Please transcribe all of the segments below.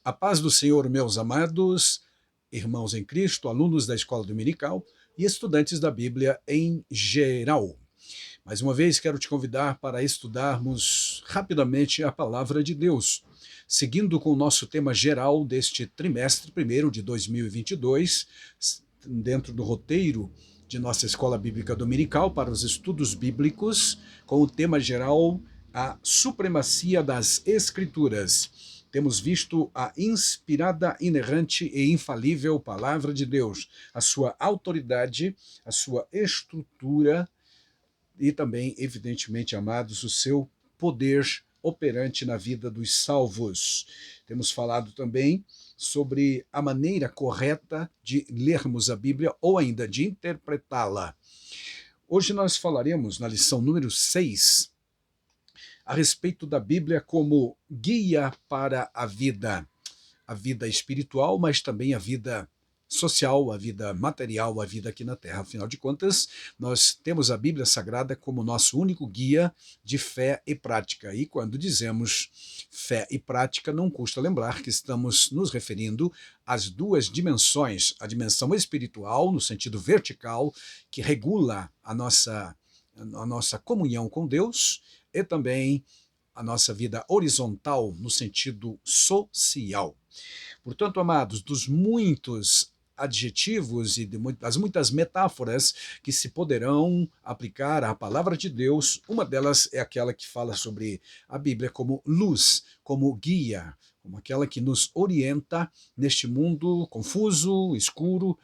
A paz do Senhor, meus amados irmãos em Cristo, alunos da Escola Dominical e estudantes da Bíblia em geral. Mais uma vez, quero te convidar para estudarmos rapidamente a Palavra de Deus, seguindo com o nosso tema geral deste trimestre primeiro de 2022, dentro do roteiro de nossa Escola Bíblica Dominical para os estudos bíblicos, com o tema geral A Supremacia das Escrituras. Temos visto a inspirada, inerrante e infalível Palavra de Deus, a sua autoridade, a sua estrutura e também, evidentemente, amados, o seu poder operante na vida dos salvos. Temos falado também sobre a maneira correta de lermos a Bíblia ou ainda de interpretá-la. Hoje nós falaremos, na lição número 6, a respeito da Bíblia como guia para a vida espiritual, mas também a vida social, a vida material, a vida aqui na Terra. Afinal de contas, nós temos a Bíblia Sagrada como nosso único guia de fé e prática. E quando dizemos fé e prática, não custa lembrar que estamos nos referindo às duas dimensões, a dimensão espiritual, no sentido vertical, que regula a nossa comunhão com Deus, e também a nossa vida horizontal, no sentido social. Portanto, amados, dos muitos adjetivos e das muitas metáforas que se poderão aplicar à palavra de Deus, uma delas é aquela que fala sobre a Bíblia como luz, como guia, como aquela que nos orienta neste mundo confuso, escuro,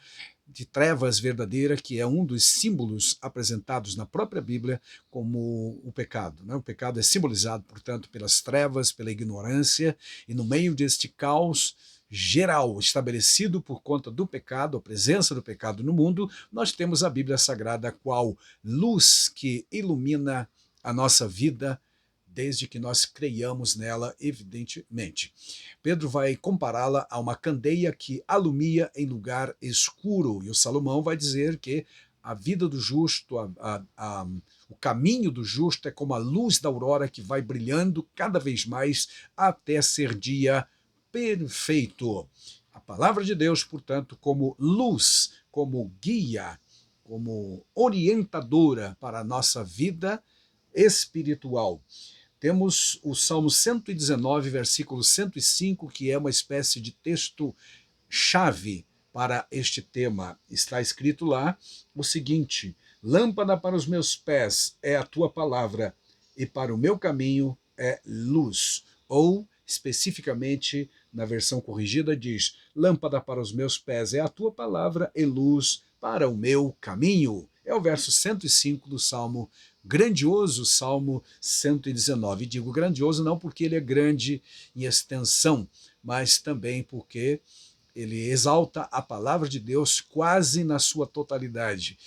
de trevas verdadeira, que é um dos símbolos apresentados na própria Bíblia como o pecado. Né? O pecado é simbolizado, portanto, pelas trevas, pela ignorância, e no meio deste caos geral estabelecido por conta do pecado, a presença do pecado no mundo, nós temos a Bíblia Sagrada qual luz que ilumina a nossa vida, desde que nós creiamos nela, evidentemente. Pedro vai compará-la a uma candeia que alumia em lugar escuro, e o Salomão vai dizer que a vida do justo, o caminho do justo é como a luz da aurora que vai brilhando cada vez mais até ser dia perfeito. A palavra de Deus, portanto, como luz, como guia, como orientadora para a nossa vida espiritual. Temos o Salmo 119, versículo 105, que é uma espécie de texto-chave para este tema. Está escrito lá o seguinte: lâmpada para os meus pés é a tua palavra, e para o meu caminho é luz. Ou, especificamente, na versão corrigida, diz: lâmpada para os meus pés é a tua palavra, e luz para o meu caminho. É o verso 105 do Salmo, grandioso Salmo 119. E digo grandioso não porque ele é grande em extensão, mas também porque ele exalta a palavra de Deus quase na sua totalidade.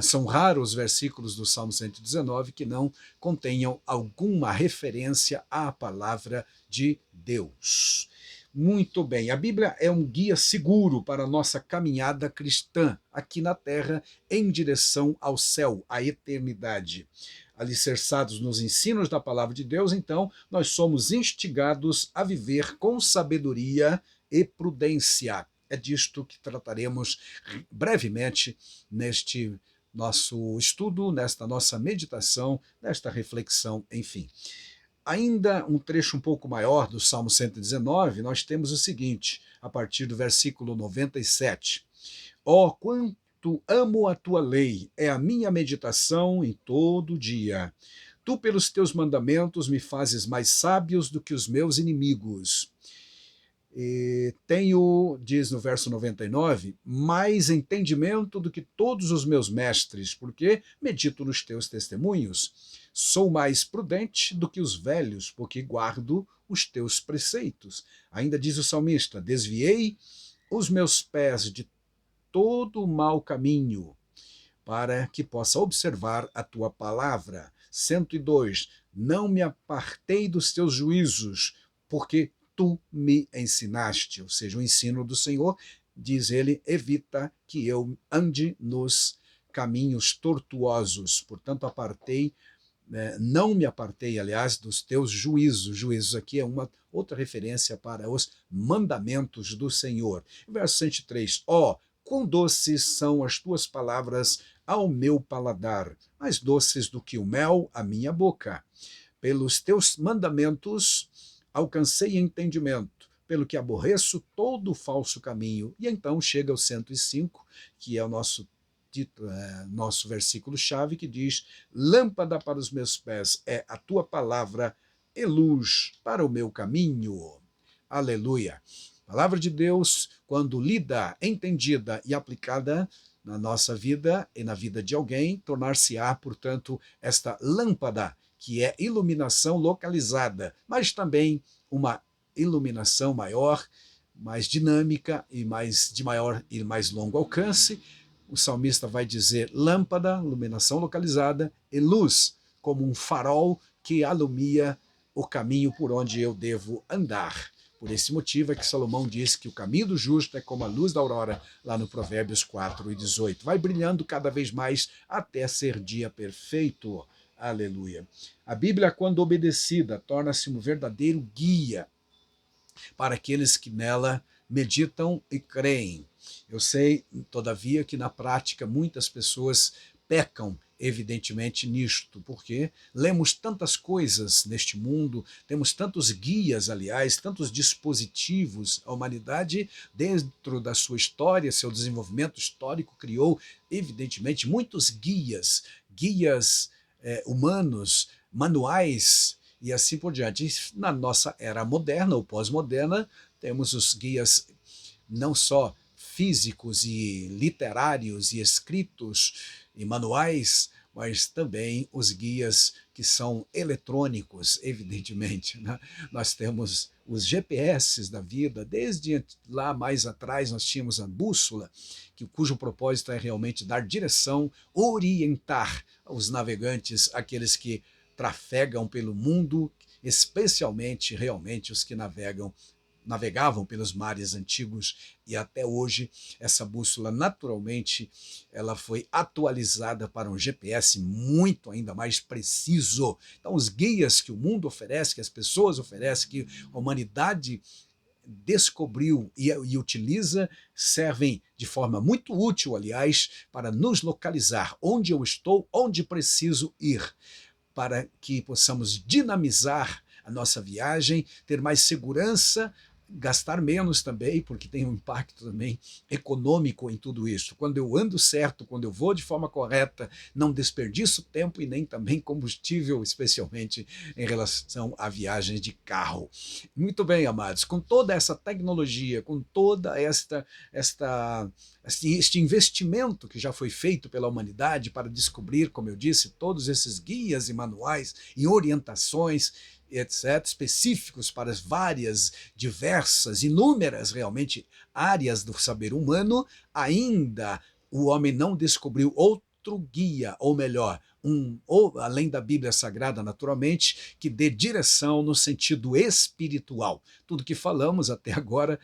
São raros os versículos do Salmo 119 que não contenham alguma referência à palavra de Deus. Muito bem, a Bíblia é um guia seguro para a nossa caminhada cristã aqui na Terra em direção ao céu, à eternidade. Alicerçados nos ensinos da palavra de Deus, então, nós somos instigados a viver com sabedoria e prudência. É disto que trataremos brevemente neste nosso estudo, nesta nossa meditação, nesta reflexão, enfim. Ainda um trecho um pouco maior do Salmo 119, nós temos o seguinte, a partir do versículo 97. Ó, quanto amo a tua lei, é a minha meditação em todo dia. Tu, pelos teus mandamentos, me fazes mais sábios do que os meus inimigos. E tenho, diz no verso 99, mais entendimento do que todos os meus mestres, porque medito nos teus testemunhos. Sou mais prudente do que os velhos, porque guardo os teus preceitos. Ainda diz o salmista: desviei os meus pés de todo o mau caminho, para que possa observar a tua palavra. 102. Não me apartei dos teus juízos, porque tu me ensinaste. Ou seja, o ensino do Senhor, diz ele, evita que eu ande nos caminhos tortuosos. Portanto, apartei não me apartei, aliás, dos teus juízos. Juízos aqui é uma outra referência para os mandamentos do Senhor. Verso 103, quão doces são as tuas palavras ao meu paladar, mais doces do que o mel à minha boca. Pelos teus mandamentos alcancei entendimento, pelo que aborreço todo o falso caminho. E então chega ao 105, que é o nosso versículo-chave, que diz: lâmpada para os meus pés é a tua palavra e luz para o meu caminho. Aleluia! A palavra de Deus, quando lida, entendida e aplicada na nossa vida e na vida de alguém, tornar-se-á, portanto, esta lâmpada, que é iluminação localizada, mas também uma iluminação maior, mais dinâmica e de maior e mais longo alcance. O salmista vai dizer lâmpada, iluminação localizada, e luz, como um farol que alumia o caminho por onde eu devo andar. Por esse motivo é que Salomão diz que o caminho do justo é como a luz da aurora, lá no Provérbios 4:18. Vai brilhando cada vez mais até ser dia perfeito. Aleluia. A Bíblia, quando obedecida, torna-se um verdadeiro guia para aqueles que nela meditam e creem. Eu sei, todavia, que na prática muitas pessoas pecam, evidentemente, nisto, porque lemos tantas coisas neste mundo, temos tantos guias, aliás, tantos dispositivos. A humanidade, dentro da sua história, seu desenvolvimento histórico, criou, evidentemente, muitos guias humanos, manuais, e assim por diante. Na nossa era moderna ou pós-moderna, temos os guias não só físicos e literários e escritos e manuais, mas também os guias que são eletrônicos, evidentemente. Né? Nós temos os GPS da vida, desde lá mais atrás nós tínhamos a bússola, cujo propósito é realmente dar direção, orientar os navegantes, aqueles que trafegam pelo mundo, especialmente realmente os que navegavam pelos mares antigos, e até hoje essa bússola naturalmente ela foi atualizada para um GPS muito ainda mais preciso. Então os guias que o mundo oferece, que as pessoas oferecem, que a humanidade descobriu e utiliza, servem de forma muito útil, aliás, para nos localizar onde eu estou, onde preciso ir, para que possamos dinamizar a nossa viagem, ter mais segurança, gastar menos também, porque tem um impacto também econômico em tudo isso. Quando eu ando certo, quando eu vou de forma correta, não desperdiço tempo e nem também combustível, especialmente em relação a viagens de carro. Muito bem, amados, com toda essa tecnologia, com toda este investimento que já foi feito pela humanidade para descobrir, como eu disse, todos esses guias e manuais e orientações, etc., específicos para as várias, diversas, inúmeras realmente áreas do saber humano, ainda o homem não descobriu outro guia, ou melhor, ou além da Bíblia Sagrada, naturalmente, que dê direção no sentido espiritual. Tudo que falamos até agora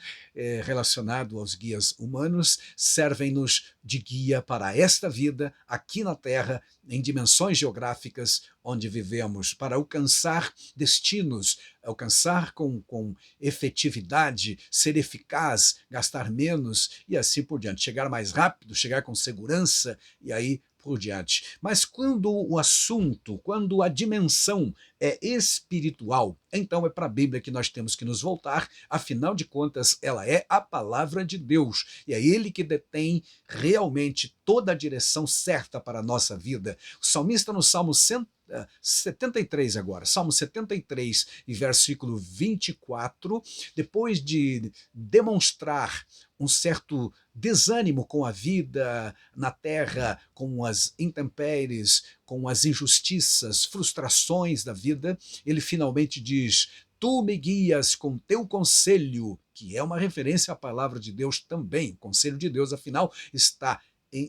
relacionado aos guias humanos servem-nos de guia para esta vida aqui na Terra, em dimensões geográficas onde vivemos, para alcançar destinos, alcançar com efetividade, ser eficaz, gastar menos e assim por diante, chegar mais rápido, chegar com segurança e aí por diante. Mas quando o assunto, quando a dimensão é espiritual, então é para a Bíblia que nós temos que nos voltar, afinal de contas, ela é a palavra de Deus, e é Ele que detém realmente toda a direção certa para a nossa vida. O salmista no Salmo 73 agora, Salmo 73 e versículo 24, depois de demonstrar um certo desânimo com a vida na terra, com as intempéries, com as injustiças, frustrações da vida, ele finalmente diz: tu me guias com teu conselho, que é uma referência à palavra de Deus também. O conselho de Deus, afinal, está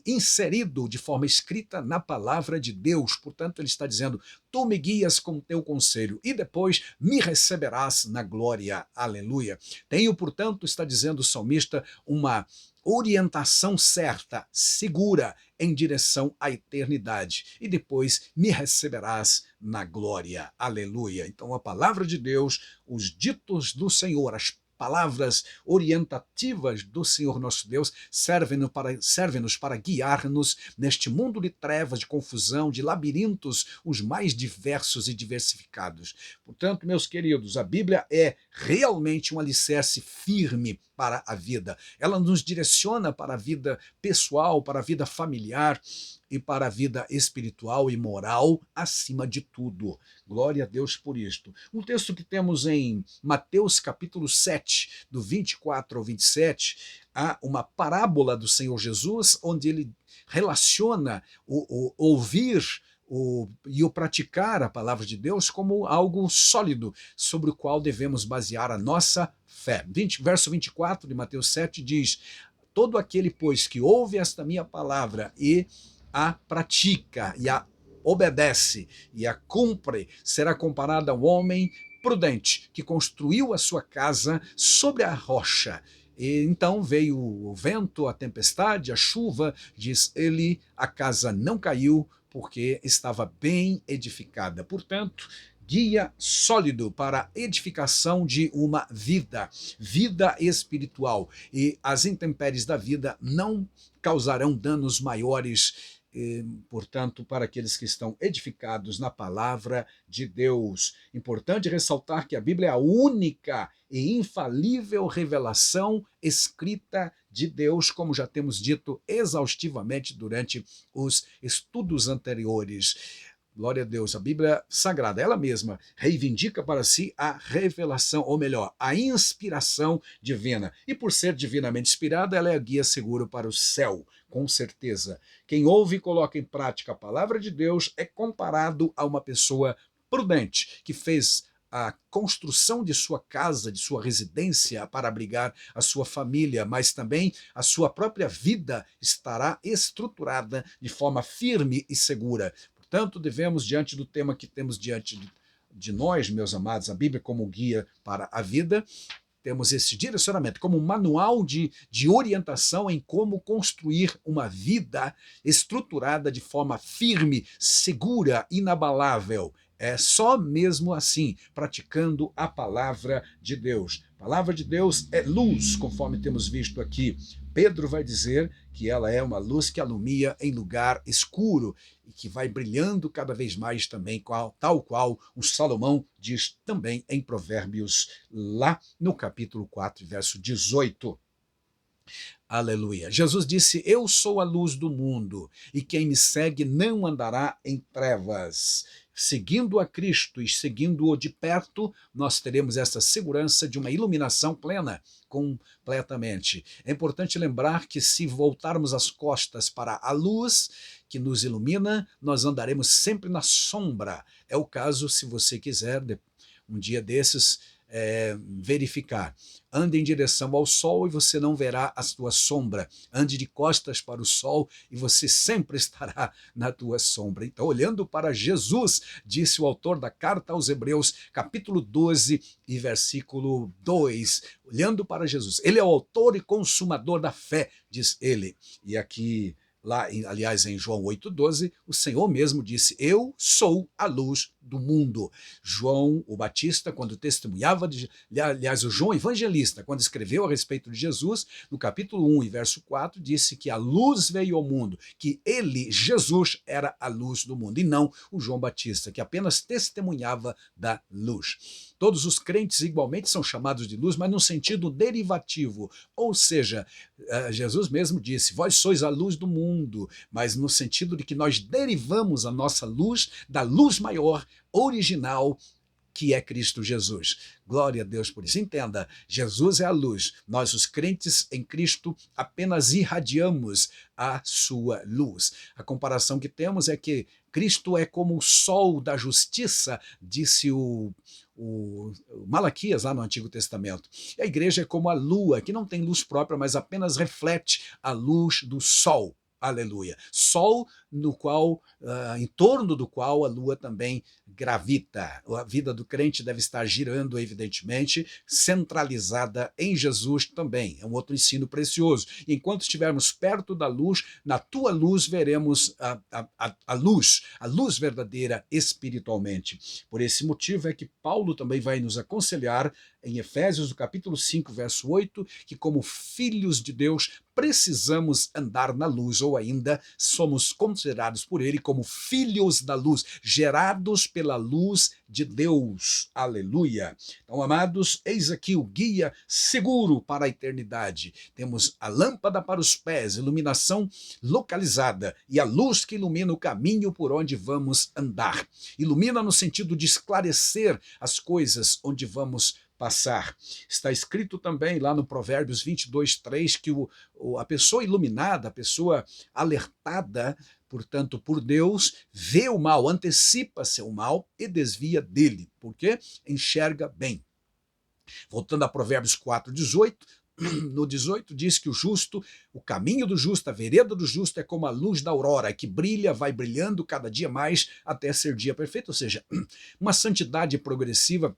inserido de forma escrita na palavra de Deus. Portanto, ele está dizendo: tu me guias com teu conselho e depois me receberás na glória. Aleluia. Tenho, portanto, está dizendo o salmista, uma orientação certa, segura, em direção à eternidade. E depois me receberás na glória. Aleluia. Então a palavra de Deus, os ditos do Senhor, as palavras orientativas do Senhor nosso Deus servem-nos para guiar-nos neste mundo de trevas, de confusão, de labirintos, os mais diversos e diversificados. Portanto, meus queridos, a Bíblia é realmente um alicerce firme para a vida. Ela nos direciona para a vida pessoal, para a vida familiar e para a vida espiritual e moral, acima de tudo. Glória a Deus por isto. Um texto que temos em Mateus capítulo 7, do 24 ao 27, há uma parábola do Senhor Jesus, onde ele relaciona o ouvir e o praticar a palavra de Deus como algo sólido, sobre o qual devemos basear a nossa fé. Verso 24 de Mateus 7 diz: todo aquele, pois, que ouve esta minha palavra e a pratica, e a obedece, e a cumpre, será comparado a um homem prudente, que construiu a sua casa sobre a rocha. E então veio o vento, a tempestade, a chuva, diz ele, a casa não caiu, porque estava bem edificada. Portanto, guia sólido para a edificação de uma vida espiritual. E as intempéries da vida não causarão danos maiores, portanto, para aqueles que estão edificados na palavra de Deus. Importante ressaltar que a Bíblia é a única e infalível revelação escrita de Deus, como já temos dito exaustivamente durante os estudos anteriores. Glória a Deus, a Bíblia Sagrada, ela mesma, reivindica para si a revelação, ou melhor, a inspiração divina. E por ser divinamente inspirada, ela é a guia segura para o céu, com certeza. Quem ouve e coloca em prática a palavra de Deus é comparado a uma pessoa prudente, que fez a construção de sua casa, de sua residência para abrigar a sua família, mas também a sua própria vida estará estruturada de forma firme e segura. Portanto, devemos, diante do tema que temos diante de nós, meus amados, a Bíblia como guia para a vida, temos esse direcionamento como um manual de orientação em como construir uma vida estruturada de forma firme, segura, inabalável. É só mesmo assim, praticando a palavra de Deus. A palavra de Deus é luz, conforme temos visto aqui. Pedro vai dizer que ela é uma luz que alumia em lugar escuro e que vai brilhando cada vez mais também, tal qual o Salomão diz também em Provérbios, lá no capítulo 4, verso 18. Aleluia. Jesus disse: eu sou a luz do mundo, e quem me segue não andará em trevas. Seguindo a Cristo e seguindo-o de perto, nós teremos essa segurança de uma iluminação plena, completamente. É importante lembrar que se voltarmos as costas para a luz que nos ilumina, nós andaremos sempre na sombra. É o caso, se você quiser, um dia desses, verificar. Ande em direção ao sol e você não verá a sua sombra. Ande de costas para o sol e você sempre estará na tua sombra. Então, olhando para Jesus, disse o autor da carta aos Hebreus, capítulo 12 e versículo 2, olhando para Jesus. Ele é o autor e consumador da fé, diz ele. E aqui, lá, aliás, em João 8,12, o Senhor mesmo disse: eu sou a luz do mundo. João o Batista, quando testemunhava, aliás, o João Evangelista, quando escreveu a respeito de Jesus, no capítulo 1 e verso 4, disse que a luz veio ao mundo, que ele, Jesus, era a luz do mundo, e não o João Batista, que apenas testemunhava da luz. Todos os crentes igualmente são chamados de luz, mas num sentido derivativo, ou seja, Jesus mesmo disse: vós sois a luz do mundo, mas no sentido de que nós derivamos a nossa luz da luz maior, original, que é Cristo Jesus. Glória a Deus por isso. Entenda, Jesus é a luz. Nós, os crentes em Cristo, apenas irradiamos a sua luz. A comparação que temos é que Cristo é como o sol da justiça, disse o Malaquias lá no Antigo Testamento. E a igreja é como a lua, que não tem luz própria, mas apenas reflete a luz do sol. aleluia. Sol no qual, em torno do qual a lua também gravita. A vida do crente deve estar girando, evidentemente, centralizada em Jesus também. É um outro ensino precioso. Enquanto estivermos perto da luz, na tua luz veremos a luz verdadeira espiritualmente. Por esse motivo é que Paulo também vai nos aconselhar em Efésios, no capítulo 5, verso 8, que como filhos de Deus precisamos andar na luz, ou ainda somos considerados por ele como filhos da luz, gerados pela luz de Deus. Aleluia! Então, amados, eis aqui o guia seguro para a eternidade. Temos a lâmpada para os pés, iluminação localizada, e a luz que ilumina o caminho por onde vamos andar. Ilumina no sentido de esclarecer as coisas onde vamos passar. Está escrito também lá no Provérbios 22, 3, que a pessoa iluminada, a pessoa alertada, portanto, por Deus, vê o mal, antecipa seu mal e desvia dele, porque enxerga bem. Voltando a Provérbios 4, 18, no 18 diz que o caminho do justo, a vereda do justo é como a luz da aurora, que brilha, vai brilhando cada dia mais até ser dia perfeito, ou seja, uma santidade progressiva.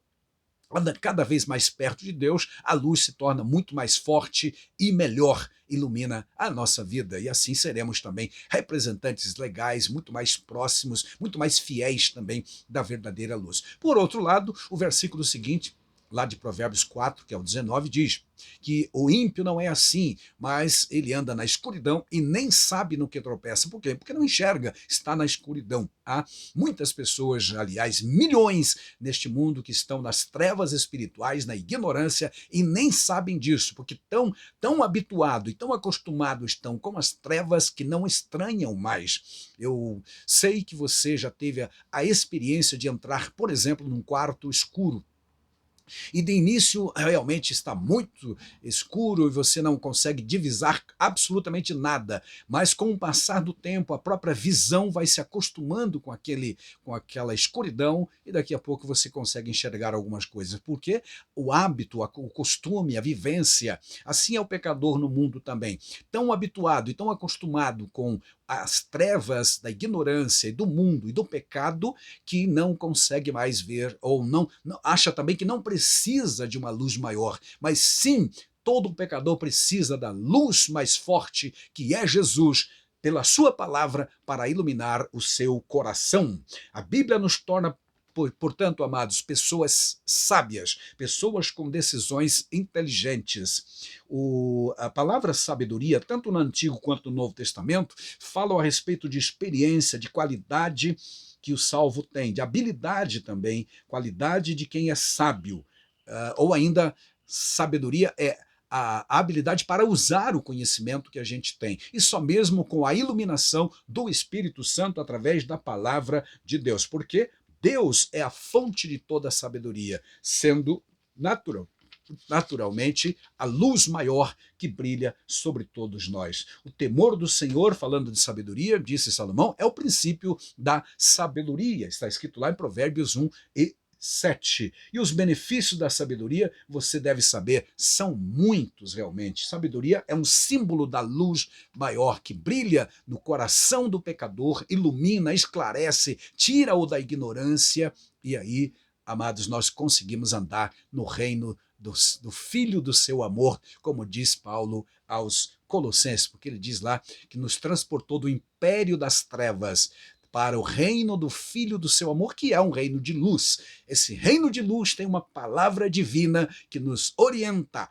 Cada vez mais perto de Deus, a luz se torna muito mais forte e melhor ilumina a nossa vida. E assim seremos também representantes legais, muito mais próximos, muito mais fiéis também da verdadeira luz. Por outro lado, o versículo seguinte, lá de Provérbios 4, que é o 19, diz que o ímpio não é assim, mas ele anda na escuridão e nem sabe no que tropeça. Por quê? Porque não enxerga, está na escuridão. Há muitas pessoas, aliás, milhões neste mundo que estão nas trevas espirituais, na ignorância e nem sabem disso, porque tão habituados e tão acostumados estão com as trevas que não estranham mais. Eu sei que você já teve a experiência de entrar, por exemplo, num quarto escuro. E de início realmente está muito escuro e você não consegue divisar absolutamente nada, mas com o passar do tempo a própria visão vai se acostumando com aquela escuridão e daqui a pouco você consegue enxergar algumas coisas, porque o hábito, o costume, a vivência, assim é o pecador no mundo também, tão habituado e tão acostumado com as trevas da ignorância e do mundo e do pecado que não consegue mais ver ou não acha também que não precisa de uma luz maior, mas sim, todo pecador precisa da luz mais forte, que é Jesus, pela sua palavra, para iluminar o seu coração. A Bíblia nos torna, portanto, amados, pessoas sábias, pessoas com decisões inteligentes. A palavra sabedoria, tanto no Antigo quanto no Novo Testamento, falam a respeito de experiência, de qualidade que o salvo tem, de habilidade também, qualidade de quem é sábio, ou ainda sabedoria é a habilidade para usar o conhecimento que a gente tem, e só mesmo com a iluminação do Espírito Santo através da palavra de Deus, porque Deus é a fonte de toda a sabedoria, sendo naturalmente a luz maior que brilha sobre todos nós. O temor do Senhor, falando de sabedoria, disse Salomão, é o princípio da sabedoria. Está escrito lá em Provérbios 1 e 7. E os benefícios da sabedoria, você deve saber, são muitos realmente. Sabedoria é um símbolo da luz maior que brilha no coração do pecador, ilumina, esclarece, tira-o da ignorância e aí, amados, nós conseguimos andar no reino do Filho do seu amor, como diz Paulo aos Colossenses, porque ele diz lá que nos transportou do império das trevas para o reino do Filho do seu amor, que é um reino de luz. Esse reino de luz tem uma palavra divina que nos orienta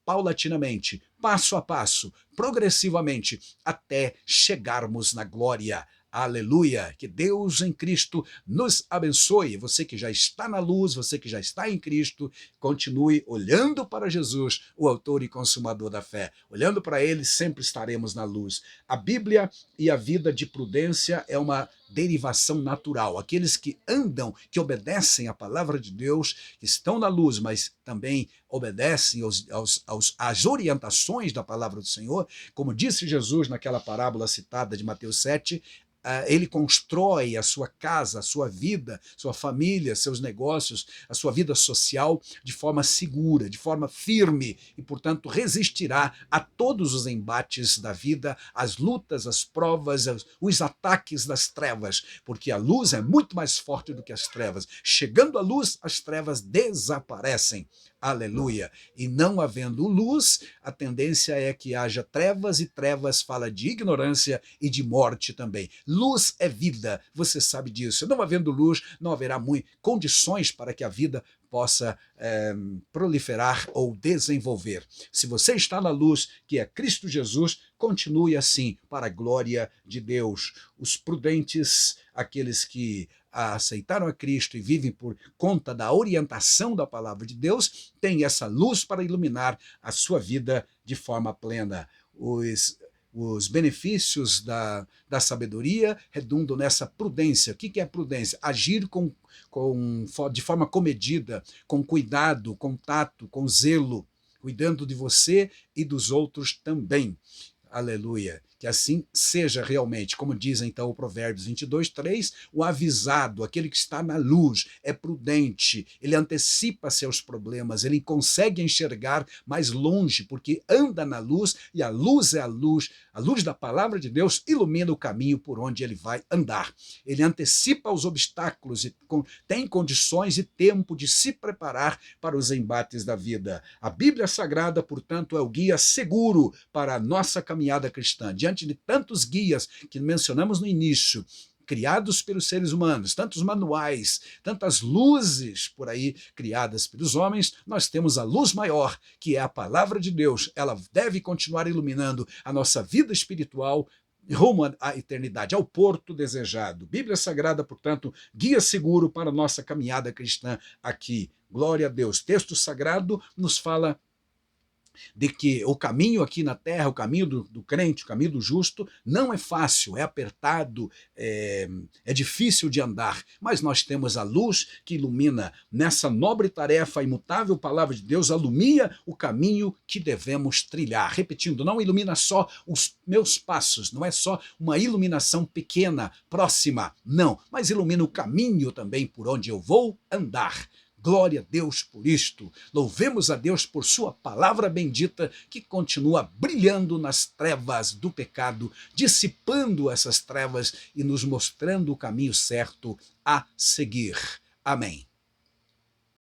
paulatinamente, passo a passo, progressivamente, até chegarmos na glória. Aleluia! Que Deus em Cristo nos abençoe. Você que já está na luz, você que já está em Cristo, continue olhando para Jesus, o autor e consumador da fé. Olhando para ele, sempre estaremos na luz. A Bíblia e a vida de prudência é uma derivação natural. Aqueles que andam, que obedecem à palavra de Deus, que estão na luz, mas também obedecem às orientações da palavra do Senhor, como disse Jesus naquela parábola citada de Mateus 7, ele constrói a sua casa, a sua vida, sua família, seus negócios, a sua vida social de forma segura, de forma firme e, portanto, resistirá a todos os embates da vida, as lutas, as provas, os ataques das trevas, porque a luz é muito mais forte do que as trevas. Chegando a luz, as trevas desaparecem. Aleluia! E não havendo luz, a tendência é que haja trevas, e trevas fala de ignorância e de morte também. Luz é vida, você sabe disso. Não havendo luz, não haverá condições para que a vida possa proliferar ou desenvolver. Se você está na luz, que é Cristo Jesus, continue assim, para a glória de Deus. Os prudentes, aqueles que aceitaram a Cristo e vivem por conta da orientação da palavra de Deus, têm essa luz para iluminar a sua vida de forma plena. Os benefícios da sabedoria redundam nessa prudência. O que é prudência? Agir de forma comedida, com cuidado, com tato, com zelo, cuidando de você e dos outros também. Aleluia. Que assim seja realmente, como diz então o Provérbios 22:3, o avisado, aquele que está na luz, é prudente, ele antecipa seus problemas, ele consegue enxergar mais longe, porque anda na luz, e a luz é a luz da palavra de Deus ilumina o caminho por onde ele vai andar. Ele antecipa os obstáculos e tem condições e tempo de se preparar para os embates da vida. A Bíblia Sagrada, portanto, é o guia seguro para a nossa caminhada cristã. Diante de tantos guias que mencionamos no início, criados pelos seres humanos, tantos manuais, tantas luzes por aí criadas pelos homens, nós temos a luz maior, que é a palavra de Deus. Ela deve continuar iluminando a nossa vida espiritual rumo à eternidade, ao porto desejado. Bíblia Sagrada, portanto, guia seguro para a nossa caminhada cristã aqui. Glória a Deus. Texto sagrado nos fala de que o caminho aqui na terra, o caminho do crente, o caminho do justo, não é fácil, é apertado, é difícil de andar, mas nós temos a luz que ilumina nessa nobre tarefa, a imutável palavra de Deus, alumia o caminho que devemos trilhar. Repetindo, não ilumina só os meus passos, não é só uma iluminação pequena, próxima, não, mas ilumina o caminho também por onde eu vou andar. Glória a Deus por isto. Louvemos a Deus por sua palavra bendita que continua brilhando nas trevas do pecado, dissipando essas trevas e nos mostrando o caminho certo a seguir. Amém.